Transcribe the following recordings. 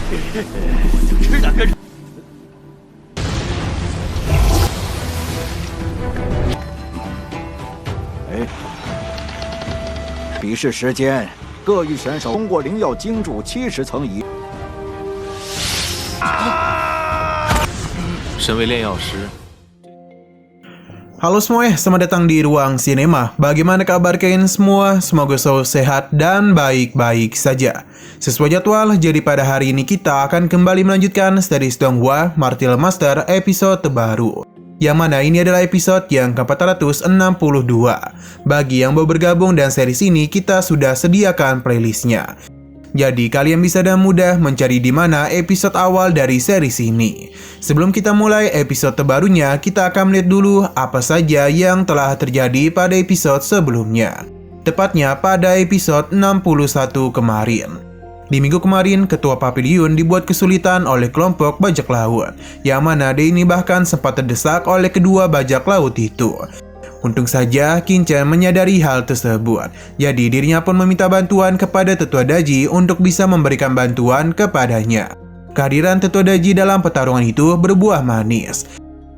吃哪根？比试时间，各域选手通过灵药精注70层以。身为炼药师。 Halo semuanya, selamat datang di Ruang Sinema. Bagaimana kabar kalian semua? Semoga selalu sehat dan baik-baik saja. Sesuai jadwal, jadi pada hari ini kita akan kembali melanjutkan series Donghua Martial Master episode terbaru. Yang mana ini adalah episode yang ke-462. Bagi yang baru bergabung dan series ini, kita sudah sediakan playlistnya. Jadi kalian bisa dengan mudah mencari di mana episode awal dari series ini. Sebelum kita mulai episode terbarunya, kita akan melihat dulu apa saja yang telah terjadi pada episode sebelumnya. Tepatnya pada episode 61 kemarin. Di minggu kemarin, Ketua Papiliun dibuat kesulitan oleh kelompok bajak laut, yang mana dia ini bahkan sempat terdesak oleh kedua bajak laut itu. Untung saja Qinchan menyadari hal tersebut, jadi dirinya pun meminta bantuan kepada Tetua Daji untuk bisa memberikan bantuan kepadanya. Kehadiran Tetua Daji dalam pertarungan itu berbuah manis,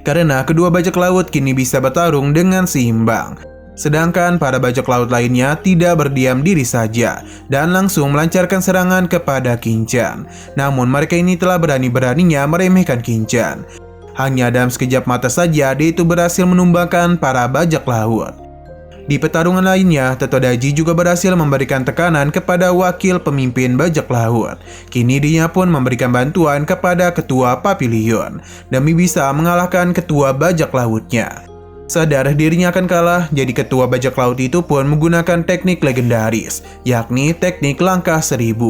karena kedua bajak laut kini bisa bertarung dengan seimbang. Sedangkan para bajak laut lainnya tidak berdiam diri saja dan langsung melancarkan serangan kepada Qinchan. Namun mereka ini telah berani-beraninya meremehkan Qinchan. Hanya dalam sekejap mata saja dia itu berhasil menumbangkan para bajak laut. Di pertarungan lainnya, Tetua Daji juga berhasil memberikan tekanan kepada wakil pemimpin bajak laut. Kini dia pun memberikan bantuan kepada Ketua Papiliun demi bisa mengalahkan ketua bajak lautnya. Sadar dirinya akan kalah, jadi ketua bajak laut itu pun menggunakan teknik legendaris, yakni teknik langkah 1000.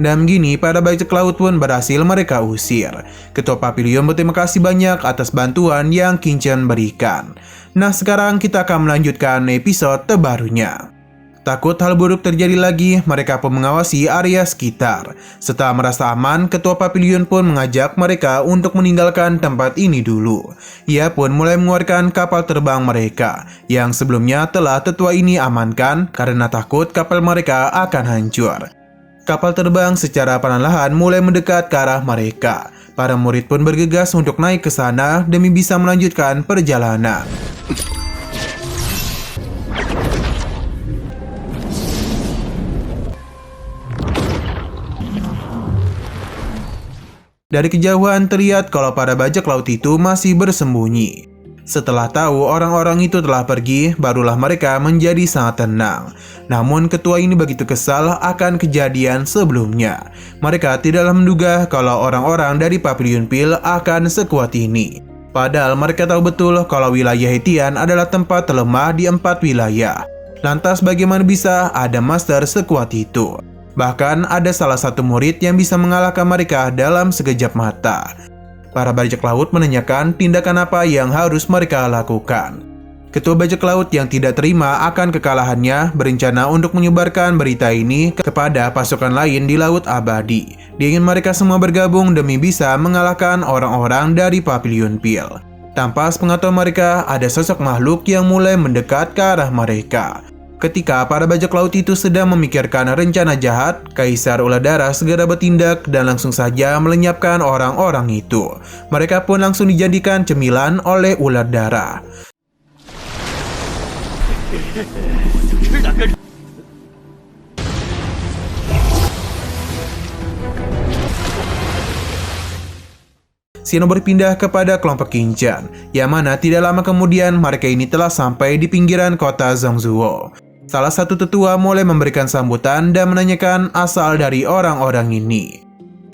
Dan begini, para bajak laut pun berhasil mereka usir. Ketua Papiliun berterima kasih banyak atas bantuan yang Qinchan berikan. Nah, sekarang kita akan melanjutkan episode terbarunya. Takut hal buruk terjadi lagi, mereka pun mengawasi area sekitar. Setelah merasa aman, Ketua Papiliun pun mengajak mereka untuk meninggalkan tempat ini dulu. Ia pun mulai mengeluarkan kapal terbang mereka, yang sebelumnya telah tetua ini amankan karena takut kapal mereka akan hancur. Kapal terbang secara perlahan mulai mendekat ke arah mereka. Para murid pun bergegas untuk naik ke sana demi bisa melanjutkan perjalanan. Dari kejauhan terlihat kalau para bajak laut itu masih bersembunyi. Setelah tahu orang-orang itu telah pergi, barulah mereka menjadi sangat tenang. Namun ketua ini begitu kesal akan kejadian sebelumnya. Mereka tidaklah menduga kalau orang-orang dari Papiliun Pil akan sekuat ini. Padahal mereka tahu betul kalau wilayah Hetian adalah tempat terlemah di 4 wilayah. Lantas bagaimana bisa ada master sekuat itu? Bahkan ada salah satu murid yang bisa mengalahkan mereka dalam sekejap mata. Para bajak laut menanyakan tindakan apa yang harus mereka lakukan. Ketua bajak laut yang tidak terima akan kekalahannya berencana untuk menyebarkan berita ini kepada pasukan lain di Laut Abadi. Dia ingin mereka semua bergabung demi bisa mengalahkan orang-orang dari Papiliun Pil. Tanpa sepengetahuan mereka, ada sosok makhluk yang mulai mendekat ke arah mereka. Ketika para bajak laut itu sedang memikirkan rencana jahat, Kaisar Ular Darah segera bertindak dan langsung saja melenyapkan orang-orang itu. Mereka pun langsung dijadikan cemilan oleh ular darah. Shino berpindah kepada kelompok Qinchan, yang mana tidak lama kemudian mereka ini telah sampai di pinggiran kota Zhongzuo. Salah satu tetua mulai memberikan sambutan dan menanyakan asal dari orang-orang ini.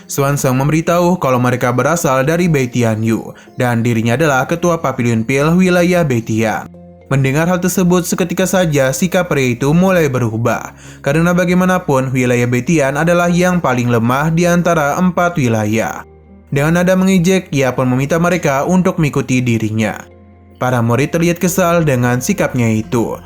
Xuanzang memberitahu kalau mereka berasal dari Beitianyu dan dirinya adalah ketua Papiliun Pil wilayah Beitian. Mendengar hal tersebut, seketika saja sikap pria itu mulai berubah. Karena bagaimanapun wilayah Beitian adalah yang paling lemah di antara 4 wilayah. Dengan nada mengejek, ia pun meminta mereka untuk mengikuti dirinya. Para murid terlihat kesal dengan sikapnya itu.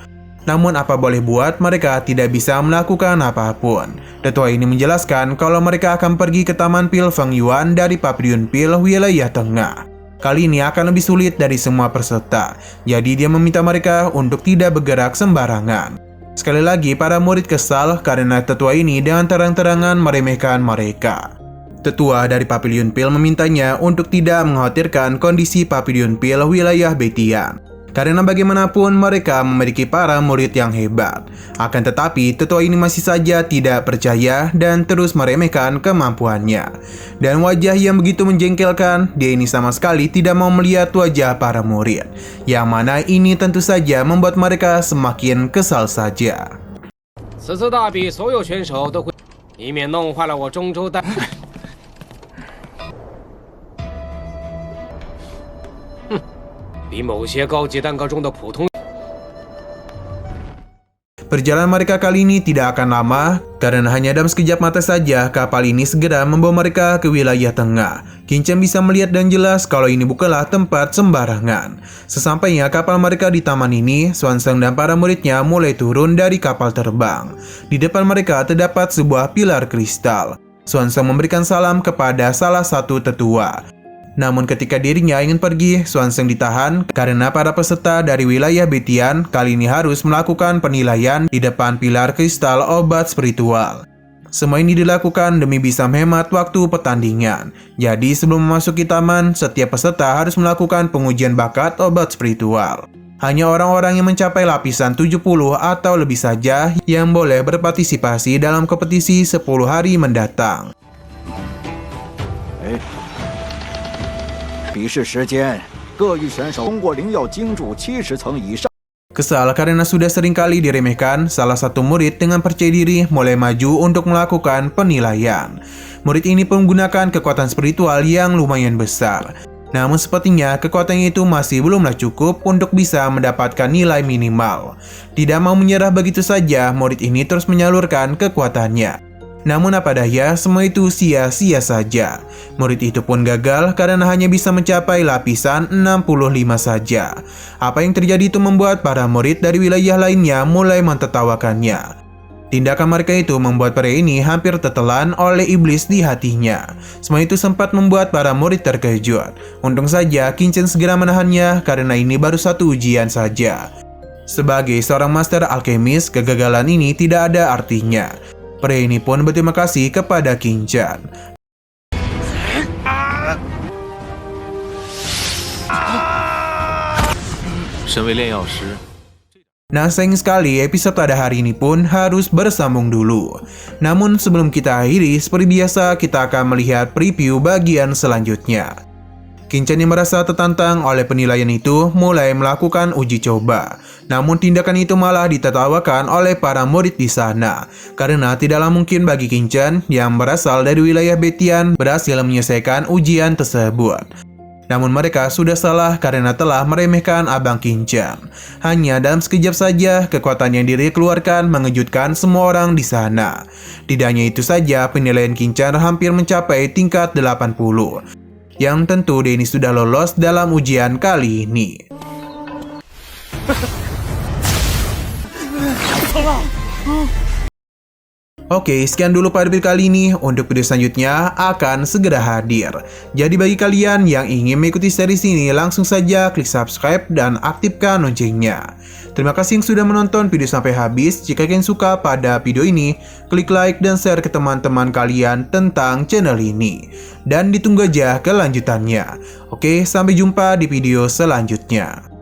Namun apa boleh buat, mereka tidak bisa melakukan apapun. Tetua ini menjelaskan kalau mereka akan pergi ke Taman Pil Fengyuan dari Papiliun Pil wilayah tengah. Kali ini akan lebih sulit dari semua peserta, jadi dia meminta mereka untuk tidak bergerak sembarangan. Sekali lagi para murid kesal karena tetua ini dengan terang-terangan meremehkan mereka. Tetua dari Pavilion Pil memintanya untuk tidak mengkhawatirkan kondisi Pavilion Pil wilayah Betian. Karena bagaimanapun mereka memiliki para murid yang hebat. Akan tetapi, tetua ini masih saja tidak percaya dan terus meremehkan kemampuannya. Dan wajah yang begitu menjengkelkan, dia ini sama sekali tidak mau melihat wajah para murid. Yang mana ini tentu saja membuat mereka semakin kesal saja. 此次大比，所有选手都会，以免弄坏了我中州代。哼，比某些高级蛋糕中的普通。 Perjalanan mereka kali ini tidak akan lama, karena hanya dalam sekejap mata saja kapal ini segera membawa mereka ke wilayah tengah. Kinchan bisa melihat dan jelas kalau ini bukanlah tempat sembarangan. Sesampainya kapal mereka di taman ini, Swanseng dan para muridnya mulai turun dari kapal terbang. Di depan mereka terdapat sebuah pilar kristal. Swanseng memberikan salam kepada salah satu tetua. Namun ketika dirinya ingin pergi, Swanseng ditahan karena para peserta dari wilayah Betian kali ini harus melakukan penilaian di depan pilar kristal obat spiritual. Semua ini dilakukan demi bisa menghemat waktu pertandingan. Jadi sebelum memasuki taman, setiap peserta harus melakukan pengujian bakat obat spiritual. Hanya orang-orang yang mencapai lapisan 70 atau lebih saja yang boleh berpartisipasi dalam kompetisi 10 hari mendatang. 比试时间，各域选手通过灵药精注70层以上。 Kesal karena sudah sering kali diremehkan, salah satu murid dengan percaya diri mulai maju untuk melakukan penilaian. Murid ini pun menggunakan kekuatan spiritual yang lumayan besar. Namun sepertinya kekuatannya itu masih belumlah cukup untuk bisa mendapatkan nilai minimal. Tidak mau menyerah begitu saja, murid ini terus menyalurkan kekuatannya. Namun apa daya, semua itu sia-sia saja. Murid itu pun gagal karena hanya bisa mencapai lapisan 65 saja. Apa yang terjadi itu membuat para murid dari wilayah lainnya mulai mentertawakannya. Tindakan mereka itu membuat pria ini hampir tertelan oleh iblis di hatinya. Semua itu sempat membuat para murid terkejut. Untung saja Kinchan segera menahannya karena ini baru satu ujian saja. Sebagai seorang master alkemis, kegagalan ini tidak ada artinya. Pria ini pun berterima kasih kepada Kinchan. Nah, sayang sekali episode pada hari ini pun harus bersambung dulu. Namun sebelum kita akhiri, seperti biasa kita akan melihat preview bagian selanjutnya. Kinchan yang merasa tertantang oleh penilaian itu mulai melakukan uji coba. Namun tindakan itu malah ditertawakan oleh para murid di sana. Karena tidaklah mungkin bagi Kinchan yang berasal dari wilayah Betian berhasil menyelesaikan ujian tersebut. Namun mereka sudah salah karena telah meremehkan Abang Kinchan. Hanya dalam sekejap saja kekuatan yang diri keluarkan mengejutkan semua orang di sana. Tidak hanya itu saja, penilaian Kinchan hampir mencapai tingkat 80. Yang tentu dia ini sudah lolos dalam ujian kali ini. Oke, sekian dulu pada video kali ini. Untuk video selanjutnya akan segera hadir. Jadi bagi kalian yang ingin mengikuti series ini, langsung saja klik subscribe dan aktifkan loncengnya. Terima kasih yang sudah menonton video sampai habis. Jika kalian suka pada video ini, klik like dan share ke teman-teman kalian tentang channel ini. Dan ditunggu aja kelanjutannya. Oke, sampai jumpa di video selanjutnya.